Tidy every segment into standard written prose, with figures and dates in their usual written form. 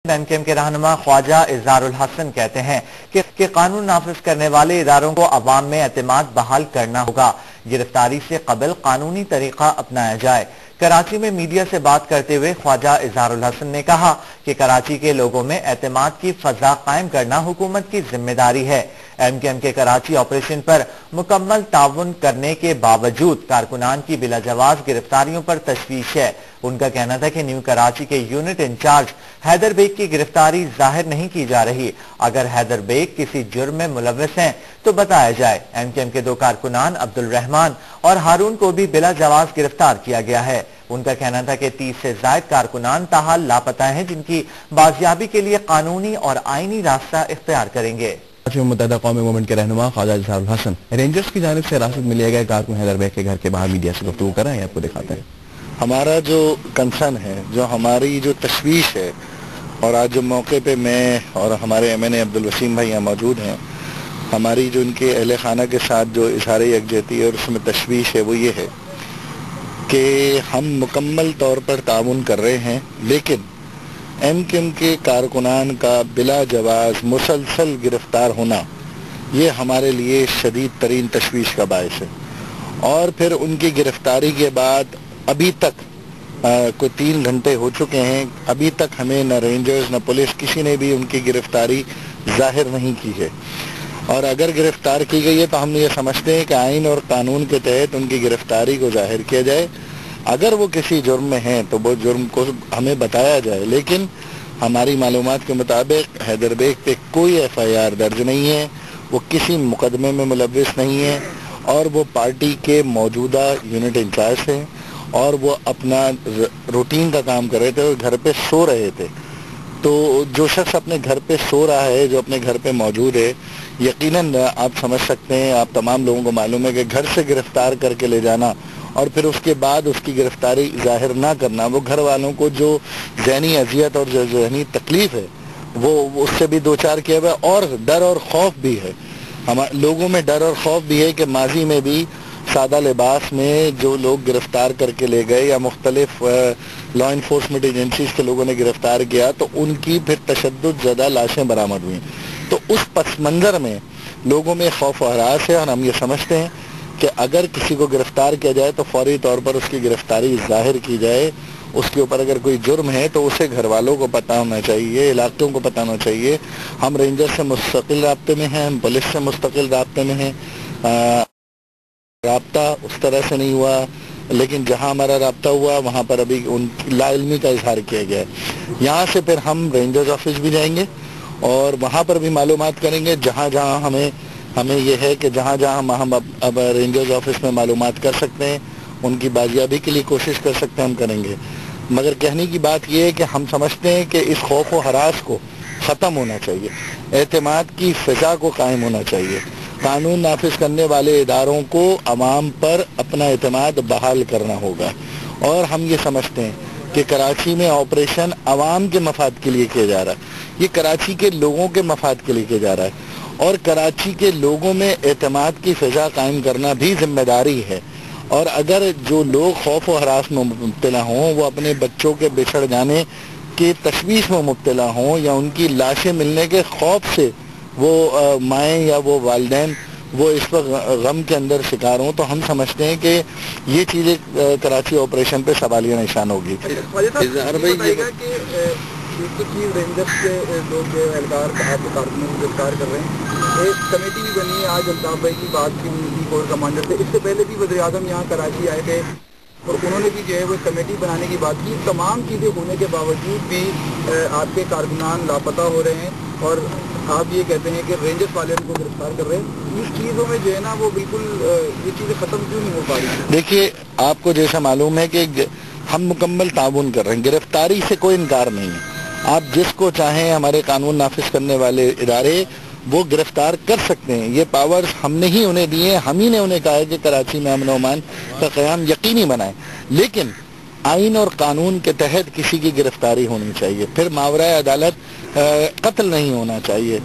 MKM के रहनुमा ख्वाजा इज़हारुल हसन कहते हैं कि कानून नाफिज करने वाले इदारों को अवाम में एतमाद बहाल करना होगा। गिरफ्तारी से कबल कानूनी तरीका अपनाया जाए। कराची में मीडिया से बात करते हुए ख्वाजा इज़हारुल हसन ने कहा कि कराची के लोगों में एतमाद की फजा कायम करना हुकूमत की जिम्मेदारी है। MKM के कराची ऑपरेशन पर मुकम्मल ताउन करने के बावजूद कारकुनान की बिलाजवाज गिरफ्तारियों पर तशवीश है। उनका कहना था कि न्यू कराची के यूनिट इंचार्ज हैदर बेग की गिरफ्तारी जाहिर नहीं की जा रही। अगर हैदर बेग किसी जुर्म में मुलव्वस हैं तो बताया जाए। MKM के दो कारकुनान अब्दुल रहमान और हारून को भी बिलाजवाज गिरफ्तार किया गया है। उनका कहना था कि 30 से ज्यादा कारकुनान ताहाल लापता हैं, जिनकी बाजियाबी के लिए कानूनी और आईनी रास्ता इख्तियार करेंगे। मुत्तहिदा कौमी मूवमेंट के रहनुमा ख्वाजा इज़हारुल हसन रेंजर्स की जानिब से हिरासत में लिया गया कारकुन हैदर बेग के घर के बाहर मीडिया से गुफ्तगू कर रहे हैं। आपको दिखाते हैं। हमारा जो कंसर्न है, जो हमारी जो तशवीश है, और आज जो मौके पे मैं और हमारे MNA अब्दुल वसीम भाई यहाँ मौजूद हैं, हमारी जो इनके अहले खाना के साथ जो इजहार यकजहती है और उसमें तशवीश है, वो ये है कि हम मुकम्मल तौर पर ताउन कर रहे हैं, लेकिन MKM के कारकुनान का बिला जवाज मुसलसल गिरफ्तार होना ये हमारे लिए शदीद तरीन तशवीश का बायस है। और फिर उनकी गिरफ्तारी के बाद अभी तक कोई 3 घंटे हो चुके हैं, अभी तक हमें न रेंजर्स न पुलिस किसी ने भी उनकी गिरफ्तारी जाहिर नहीं की है। और अगर गिरफ्तार की गई है तो हम ये समझते हैं कि आइन और कानून के तहत उनकी गिरफ्तारी को जाहिर किया जाए। अगर वो किसी जुर्म में हैं तो वो जुर्म को हमें बताया जाए, लेकिन हमारी मालूमात के मुताबिक हैदर बेग पे कोई FIR दर्ज नहीं है, वो किसी मुकदमे में मुलव्वस नहीं है, और वो पार्टी के मौजूदा यूनिट इंचार्ज हैं और वो अपना रूटीन का काम कर रहे थे और घर पे सो रहे थे। तो जो शख्स अपने घर पे सो रहा है, जो अपने घर पे मौजूद है, यकीनन आप समझ सकते हैं, आप तमाम लोगों को मालूम है कि घर से गिरफ्तार करके ले जाना और फिर उसके बाद उसकी गिरफ्तारी जाहिर ना करना, वो घर वालों को जो ज़हनी अजियत और जो ज़हनी तकलीफ है वो उससे भी दो चार किया हुआ है। और डर और खौफ भी है, हम लोगों में डर और खौफ भी है कि माजी में भी सादा लिबास में जो लोग गिरफ्तार करके ले गए या मुख्तलिफ लॉ इन्फोर्समेंट एजेंसीज के लोगों ने गिरफ्तार किया तो उनकी फिर तशद्दुद ज़्यादा लाशें बरामद हुई। तो उस पस मंज़र में लोगों में खौफ और हरास है, और हम ये समझते हैं कि अगर किसी को गिरफ्तार किया जाए तो फौरी तौर पर उसकी गिरफ्तारी जाहिर की जाए। उसके ऊपर अगर कोई जुर्म है तो उसे घर वालों को पता होना चाहिए, इलाकों को पता होना चाहिए। हम रेंजर से मुस्तकिल राब्ते में हैं, हम पुलिस से मुस्तकिल राब्ते में हैं। राब्ता उस तरह से नहीं हुआ, लेकिन जहां हमारा राब्ता हुआ वहां पर अभी उनकी लाइल्मी का इजहार किया गया है। यहाँ से फिर हम रेंजर्स ऑफिस भी जाएंगे और वहां पर भी मालूमात करेंगे। जहां जहां हमें यह है कि जहां जहां हम अब रेंजर्स ऑफिस में मालूमात कर सकते हैं, उनकी बाजियाबी के लिए कोशिश कर सकते हैं, हम करेंगे। मगर कहने की बात यह है कि हम समझते हैं कि इस खौफ और हरास को ख़त्म होना चाहिए, एतमाद की फ़िज़ा को कायम होना चाहिए। कानून नाफिज करने वाले इदारों को अवाम पर अपना एतमाद बहाल करना होगा। और हम ये समझते हैं कि कराची में ऑपरेशन अवाम के मफाद के लिए किया जा रहा है, ये कराची के लोगों के मफाद के लिए किया जा रहा है, और कराची के लोगों में एतमाद की फ़िज़ा कायम करना भी जिम्मेदारी है। और अगर जो लोग खौफ और हरास में मुब्तला हों, वो अपने बच्चों के बिछड़ जाने के तशवीश में मुब्तला हों, या उनकी लाशें मिलने के खौफ से वो माएँ या वो वालिदैन वो इस पर गम के अंदर शिकार हों, तो हम समझते हैं कि ये चीज़ें कराची ऑपरेशन पे सवालिया निशान होगी। एक तो चीज़ रेंजर्स के लोग एहलकार आपके कारकुनों को गिरफ्तार कर रहे हैं, एक कमेटी भी बनी है। आज अल्ताफ भाई की बात की उनकी कोर कमांडर से, इससे पहले भी वज़ीर आज़म यहाँ कराची आए थे और उन्होंने भी जो है वो कमेटी बनाने की बात की। तमाम चीज़ें होने के बावजूद भी आपके कारकुनान लापता हो रहे हैं, और आप ये कहते हैं कि रेंजर्स वाले उनको गिरफ्तार कर रहे हैं। इस चीज़ों में जो है ना वो बिल्कुल ये चीज़ें ख़त्म क्यों नहीं हो पा रही? देखिए, आपको जैसा मालूम है कि हम मुकम्मल ताउन कर रहे हैं, गिरफ्तारी से कोई इनकार नहीं है। आप जिसको चाहें, हमारे कानून नाफिज करने वाले इदारे वो गिरफ्तार कर सकते हैं। ये पावर्स हमने ही उन्हें दिए, हम ही ने उन्हें कहा है कि कराची में अमन अमान का क़याम यकीनी बनाएं, लेकिन आइन और कानून के तहत किसी की गिरफ्तारी होनी चाहिए। फिर मावराए अदालत कत्ल नहीं होना चाहिए,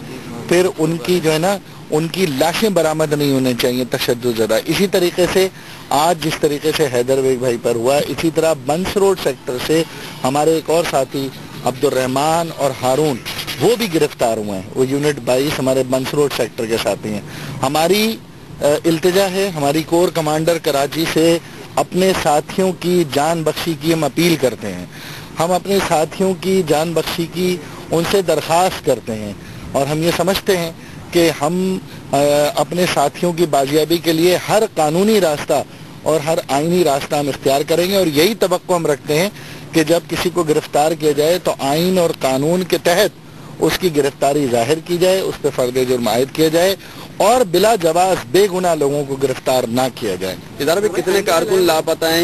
फिर उनकी जो है ना उनकी लाशें बरामद नहीं होनी चाहिए तशद्दुद ज़दा। इसी तरीके से आज जिस तरीके से हैदर बेग भाई पर हुआ, इसी तरह बंस रोड सेक्टर से हमारे एक और साथी अब्दुर्रहमान और हारून वो भी गिरफ्तार हुए हैं। वो यूनिट 22 हमारे बंस रोड सेक्टर के साथी हैं। हमारी इल्तिजा है, हमारी कोर कमांडर कराची से अपने साथियों की जान बख्शी की हम अपील करते हैं। हम अपने साथियों की जान बख्शी की उनसे दरख्वास्त करते हैं और हम ये समझते हैं कि हम अपने साथियों की बाजियाबी के लिए हर कानूनी रास्ता और हर आईनी रास्ता हम इख्तियार करेंगे और यही तवक्को हम रखते हैं कि जब किसी को गिरफ्तार किया जाए तो आइन और कानून के तहत उसकी गिरफ्तारी जाहिर की जाए, उस पर फर्द जुर्म आयद किया जाए और बिला जवाज बेगुनाह लोगों को गिरफ्तार ना किया जाए। इधर भी कितने कारकुन लापता हैं?